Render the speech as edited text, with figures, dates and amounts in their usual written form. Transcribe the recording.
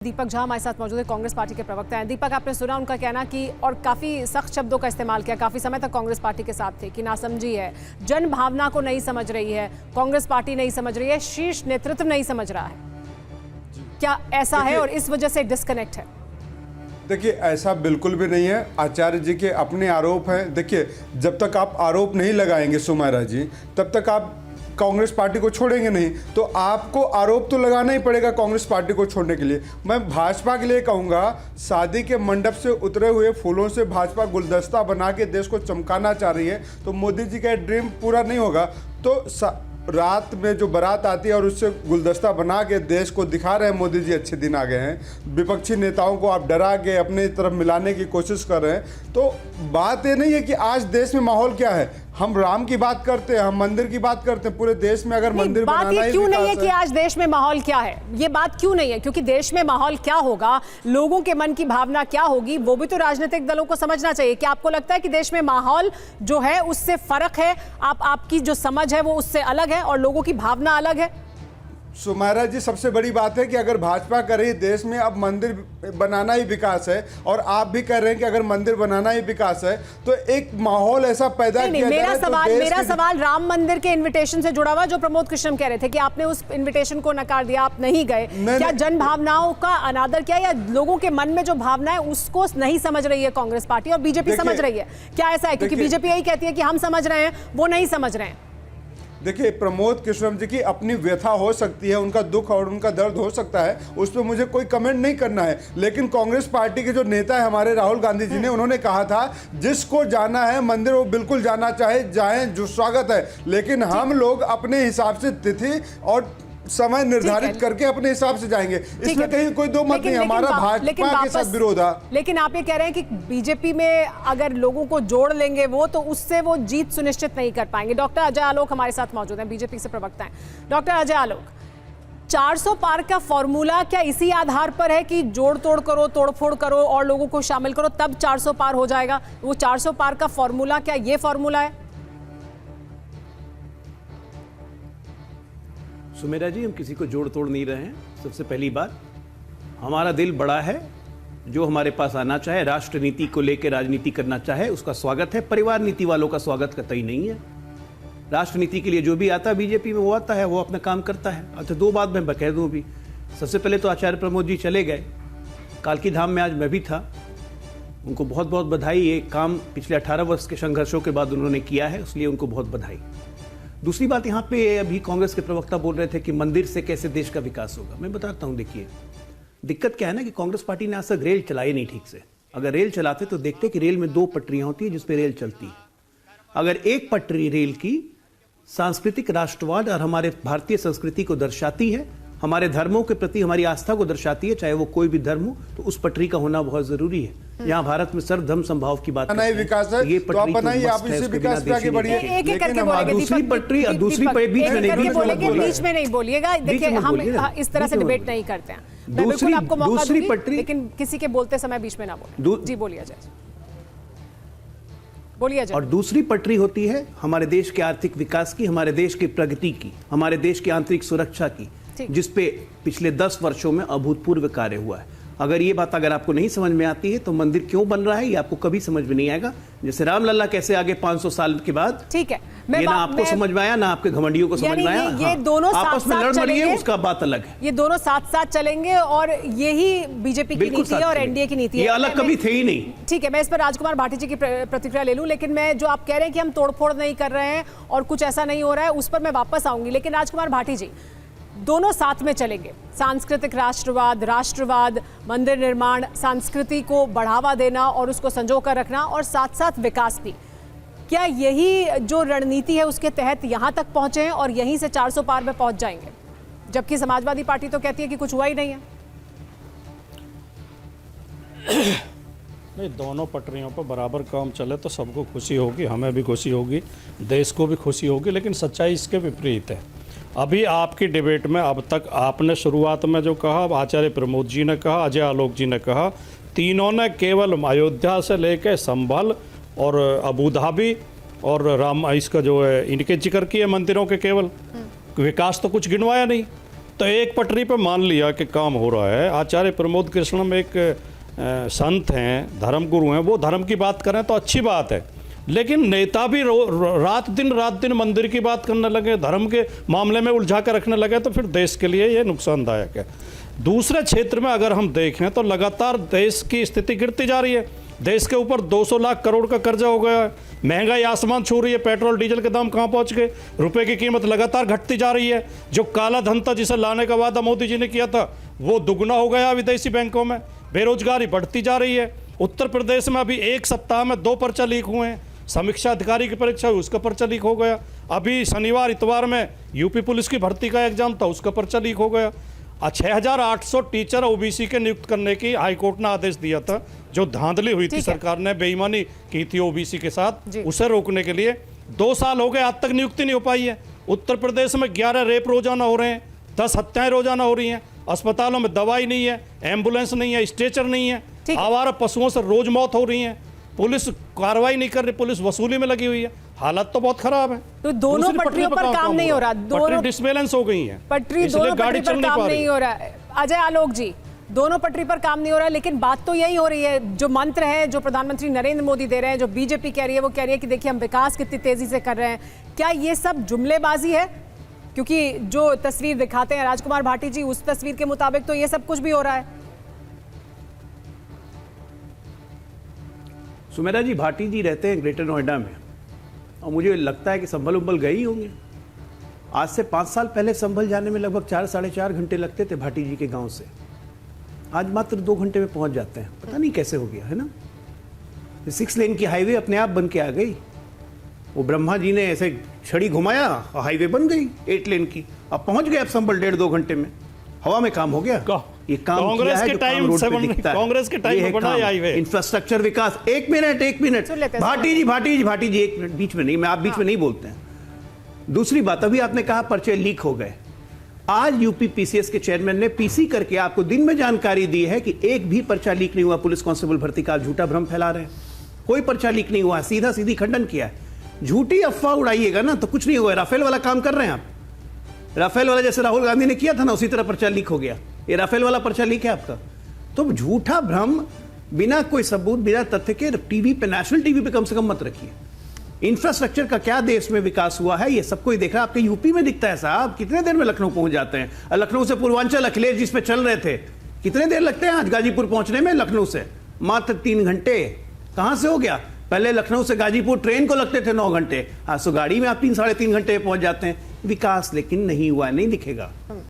दीपक झा हमारे साथ मौजूद है, कांग्रेस पार्टी के प्रवक्ता हैं। दीपक, आपने सुना उनका कहना कि और काफी सख्त शब्दों का इस्तेमाल किया, काफी समय तक कांग्रेस पार्टी के साथ थे कि नासमझी है, जन भावना को नहीं समझ रही है, कांग्रेस पार्टी नहीं समझ रही है, शीर्ष नेतृत्व नहीं समझ रहा है। क्या ऐसा है और इस वजह से डिस्कनेक्ट है? देखिए, ऐसा बिल्कुल भी नहीं है। आचार्य जी के अपने आरोप हैं। देखिए, जब तक आप आरोप नहीं लगाएंगे सुमायरा जी, तब तक आप कांग्रेस पार्टी को छोड़ेंगे नहीं। तो आपको आरोप तो लगाना ही पड़ेगा कांग्रेस पार्टी को छोड़ने के लिए। मैं भाजपा के लिए कहूँगा, शादी के मंडप से उतरे हुए फूलों से भाजपा गुलदस्ता बना के देश को चमकाना चाह रही है, तो मोदी जी का ड्रीम पूरा नहीं होगा। तो रात में जो बारात आती है और उससे गुलदस्ता बना के देश को दिखा रहे हैं मोदी जी अच्छे दिन आ गए हैं। विपक्षी नेताओं को आप डरा के अपने तरफ मिलाने की कोशिश कर रहे हैं। तो बात ये नहीं है कि आज देश में माहौल क्या है। हम राम की बात करते हैं, हम मंदिर की बात करते हैं। पूरे देश में अगर मंदिर बनाना ही क्यों नहीं है कि आज देश में माहौल क्या है, ये बात क्यों नहीं है? क्योंकि देश में माहौल क्या होगा, लोगों के मन की भावना क्या होगी, वो भी तो राजनीतिक दलों को समझना चाहिए। क्या आपको लगता है कि देश में माहौल जो है उससे फर्क है, आपकी जो समझ है वो उससे अलग है और लोगों की भावना अलग है? सुमायरा जी, सबसे बड़ी बात है कि अगर भाजपा कर रही देश में अब मंदिर बनाना ही विकास है और आप भी कह रहे हैं कि अगर मंदिर बनाना ही विकास है, तो एक माहौल ऐसा पैदा किया जाए। मेरा सवाल राम मंदिर के इनविटेशन से जुड़ा हुआ, जो प्रमोद कृष्णम कह रहे थे कि आपने उस इनविटेशन को नकार दिया, आप नहीं गए। क्या जन भावनाओं का अनादर किया या लोगों के मन में जो भावना है उसको नहीं समझ रही है कांग्रेस पार्टी और बीजेपी समझ रही है? क्या ऐसा है? क्योंकि बीजेपी यही कहती है कि हम समझ रहे हैं, वो नहीं समझ रहे हैं। देखिए, प्रमोद कृष्णम जी की अपनी व्यथा हो सकती है, उनका दुख और उनका दर्द हो सकता है, उस पर मुझे कोई कमेंट नहीं करना है। लेकिन कांग्रेस पार्टी के जो नेता है हमारे राहुल गांधी जी ने, उन्होंने कहा था जिसको जाना है मंदिर वो बिल्कुल जाना चाहे जाएं, जो स्वागत है। लेकिन हम लोग अपने हिसाब से तिथि और समय निर्धारित करके अपने हिसाब से जाएंगे। इसमें कहीं कोई दो मत नहीं। हमारा भाजपा के साथ विरोध है। लेकिन आप ये कह रहे हैं कि बीजेपी में अगर लोगों को जोड़ लेंगे वो, तो उससे वो जीत सुनिश्चित नहीं कर पाएंगे। डॉक्टर अजय आलोक हमारे साथ मौजूद हैं, बीजेपी से प्रवक्ता हैं। डॉक्टर अजय आलोक, 400 पार का फॉर्मूला क्या इसी आधार पर है कि जोड़ तोड़ करो, तोड़फोड़ करो और लोगों को शामिल करो तब 400 पार हो जाएगा? वो 400 पार का फॉर्मूला क्या ये फॉर्मूला है? सुमेरा जी, हम किसी को जोड़ तोड़ नहीं रहे हैं। सबसे पहली बात, हमारा दिल बड़ा है। जो हमारे पास आना चाहे, राष्ट्र नीति को लेकर राजनीति करना चाहे, उसका स्वागत है। परिवार नीति वालों का स्वागत कतई नहीं है। राष्ट्र नीति के लिए जो भी आता है बीजेपी में, वो आता है, वो अपना काम करता है। अच्छा, दो बात मैं कह दूं भी। सबसे पहले तो आचार्य प्रमोद जी चले गए, कालकी धाम में आज मैं भी था, उनको बहुत बहुत बधाई। ये काम पिछले 18 वर्ष के संघर्षों के बाद उन्होंने किया है, इसलिए उनको बहुत बधाई। दूसरी बात, यहाँ पे अभी कांग्रेस के प्रवक्ता बोल रहे थे कि मंदिर से कैसे देश का विकास होगा। मैं बताता हूँ, देखिए दिक्कत क्या है ना कि कांग्रेस पार्टी ने आज तक रेल चलाई नहीं ठीक से। अगर रेल चलाते तो देखते कि रेल में 2 पटरियां होती है जिसपे रेल चलती है। अगर एक पटरी रेल की सांस्कृतिक राष्ट्रवाद और हमारे भारतीय संस्कृति को दर्शाती है, हमारे धर्मों के प्रति हमारी आस्था को दर्शाती है, चाहे वो कोई भी धर्म हो, तो उस पटरी का होना बहुत जरूरी है। यहाँ भारत में सर्वधर्म संभाव की बात नहीं, विकास है, ये तो आप बनाइए, आप इसी विकास पे आगे बढ़िए। दूसरी पटरी और दूसरी बीच में नहीं बोलिएगा। देखिए, हम इस तरह से डिबेट नहीं करते हैं। मैं बिल्कुल आपको मौका दूंगी, लेकिन किसी के बोलते समय बीच में ना बोलें। जी बोलिए जाए, बोलिए जाए। और दूसरी पटरी होती है हमारे देश के आर्थिक विकास की, हमारे देश की प्रगति की, हमारे देश की आंतरिक सुरक्षा की, जिसपे पिछले 10 वर्षों में अभूतपूर्व कार्य हुआ है। अगर ये बात अगर आपको नहीं समझ में आती है तो मंदिर क्यों बन रहा है ये आपको कभी समझ में नहीं आएगा। जैसे रामलला कैसे आगे 500 साल के बाद, ठीक है, ये ना आपको समझ में आया ना आपके घमंडियों को समझ में आया। ये दोनों आपस में लड़ मरिए, उसका बात अलग है। ये दोनों साथ साथ चलेंगे और यही बीजेपी की नीति है और एनडीए की नीति है। ये अलग कभी थे ही नहीं। ठीक है, मैं इस पर राजकुमार भाटी जी की प्रतिक्रिया ले लूं, लेकिन मैं जो आप कह रहे हैं कि हम तोड़फोड़ नहीं कर रहे हैं और कुछ ऐसा नहीं हो रहा है, उस पर मैं वापस आऊंगी। लेकिन राजकुमार भाटी जी, दोनों साथ में चलेंगे, सांस्कृतिक राष्ट्रवाद, मंदिर निर्माण, संस्कृति को बढ़ावा देना और उसको संजो कर रखना और साथ साथ विकास भी। क्या यही जो रणनीति है उसके तहत यहां तक पहुंचे हैं और यहीं से 400 पार में पहुंच जाएंगे? जबकि समाजवादी पार्टी तो कहती है कि कुछ हुआ ही नहीं है। नहीं, दोनों पटरियों पर बराबर काम चले तो सबको खुशी होगी, हमें भी खुशी होगी, देश को भी खुशी होगी। लेकिन सच्चाई इसके विपरीत है। अभी आपकी डिबेट में अब तक आपने शुरुआत में जो कहा, आचार्य प्रमोद जी ने कहा, अजय आलोक जी ने कहा, तीनों ने केवल अयोध्या से लेकर संभल और अबू धाबी और राम इसका जो है इनके जिक्र किए मंदिरों के, केवल विकास तो कुछ गिनवाया नहीं। तो एक पटरी पे मान लिया कि काम हो रहा है। आचार्य प्रमोद कृष्णम एक संत हैं, धर्मगुरु हैं, वो धर्म की बात करें तो अच्छी बात है, लेकिन नेता भी रात दिन मंदिर की बात करने लगे, धर्म के मामले में उलझा कर रखने लगे, तो फिर देश के लिए ये नुकसानदायक है। दूसरे क्षेत्र में अगर हम देखें तो लगातार देश की स्थिति गिरती जा रही है। देश के ऊपर 200 लाख करोड़ का कर्जा हो गया है, महंगाई आसमान छू रही है, पेट्रोल डीजल के दाम कहाँ पहुँच गए, रुपए की कीमत लगातार घटती जा रही है। जो काला धन था जिसे लाने का वादा मोदी जी ने किया था वो दुगना हो गया विदेशी बैंकों में, बेरोजगारी बढ़ती जा रही है। उत्तर प्रदेश में अभी एक सप्ताह में 2 पर्चा लीक हुए हैं, समीक्षा अधिकारी की परीक्षा हुई उसका पर्चा लीक हो गया। अभी शनिवार इतवार में यूपी पुलिस की भर्ती का एग्जाम था, उसका पर्चा लीक हो गया। 6800 टीचर ओबीसी के नियुक्त करने की हाईकोर्ट ने आदेश दिया था, जो धांधली हुई थी, सरकार ने बेईमानी की थी ओबीसी के साथ, उसे रोकने के लिए 2 साल हो गए, आज तक नियुक्ति नहीं हो पाई है। उत्तर प्रदेश में 11 रेप रोजाना हो रहे हैं, 10 हत्याएं रोजाना हो रही हैं, अस्पतालों में दवाई नहीं है, एम्बुलेंस नहीं है, स्ट्रेचर नहीं है, आवारा पशुओं से रोज मौत हो रही है, पुलिस कार्रवाई नहीं कर रही, पुलिस वसूली में लगी हुई है, हालत तो बहुत खराब है। तो दोनों पटरियों पर काम नहीं हो रहा, दोनों डिसबैलेंस हो गई है, पटरी दोनों पटरी पर काम नहीं हो रहा है। अजय आलोक जी, दोनों पटरी पर काम नहीं हो रहा है, लेकिन बात तो यही हो रही है, जो मंत्र है जो प्रधानमंत्री नरेंद्र मोदी दे रहे हैं, जो बीजेपी कह रही है, वो कह रही है कि देखिए हम विकास कितनी तेजी से कर रहे हैं। क्या ये सब जुमलेबाजी है? क्योंकि जो तस्वीर दिखाते हैं राजकुमार भाटी जी, उस तस्वीर के मुताबिक तो ये सब कुछ भी हो रहा है। सुमेरा जी, भाटी जी रहते हैं ग्रेटर नोएडा में, और मुझे लगता है कि संभल उम्बल गए ही होंगे। आज से 5 साल पहले संभल जाने में लगभग 4 साढ़े 4 घंटे लगते थे भाटी जी के गांव से, आज मात्र 2 घंटे में पहुंच जाते हैं। पता नहीं कैसे हो गया है ना। 6 लेन की हाईवे अपने आप बन के आ गई, वो ब्रह्मा जी ने ऐसे छड़ी घुमाया, हाईवे बन गई 8 लेन की, अब पहुंच गए, अब संभल 1.5-2 घंटे में हवा में काम हो गया। ये काम कांग्रेस के टाइम से कांग्रेस के टाइम में बना हाईवे, इंफ्रास्ट्रक्चर विकास। एक मिनट भाटी जी एक मिनट, बीच में नहीं, मैं आप बीच में नहीं बोलते हैं। दूसरी बात, अभी आपने कहा पर्चे लीक हो गए। आज यूपी पीसीएस के चेयरमैन ने पीसी करके आपको दिन में जानकारी दी है कि एक भी पर्चा लीक नहीं हुआ। पुलिस कांस्टेबल भर्ती का झूठा भ्रम फैला रहे हैं, कोई पर्चा लीक नहीं हुआ, सीधा सीधी खंडन किया है। झूठी अफवाह उड़ाइएगा ना तो कुछ नहीं हुआ। राफेल वाला काम कर रहे हैं आप, राफेल वाला जैसे राहुल गांधी ने किया था ना, उसी तरह पर्चा लीक हो गया। ये राफेल वाला पर्चा लीक है आपका। तो झूठा भ्रम बिना कोई सबूत, बिना तथ्य के टीवी पे, नेशनल टीवी पे कम से कम मत रखिए। इंफ्रास्ट्रक्चर का क्या देश में विकास हुआ है ये सबको ही देख रहा है। आपके यूपी में दिखता है साहब, कितने देर में लखनऊ पहुंच जाते हैं। लखनऊ से पूर्वांचल अखिलेश जिस पे चल रहे थे, कितने देर लगते हैं आज गाजीपुर पहुंचने में? लखनऊ से मात्र 3 घंटे। कहां से हो गया? पहले लखनऊ से गाजीपुर ट्रेन को लगते थे 9 घंटे, आज तो गाड़ी में आप 3 साढ़े 3 घंटे पहुंच जाते हैं। विकास लेकिन नहीं हुआ, नहीं दिखेगा।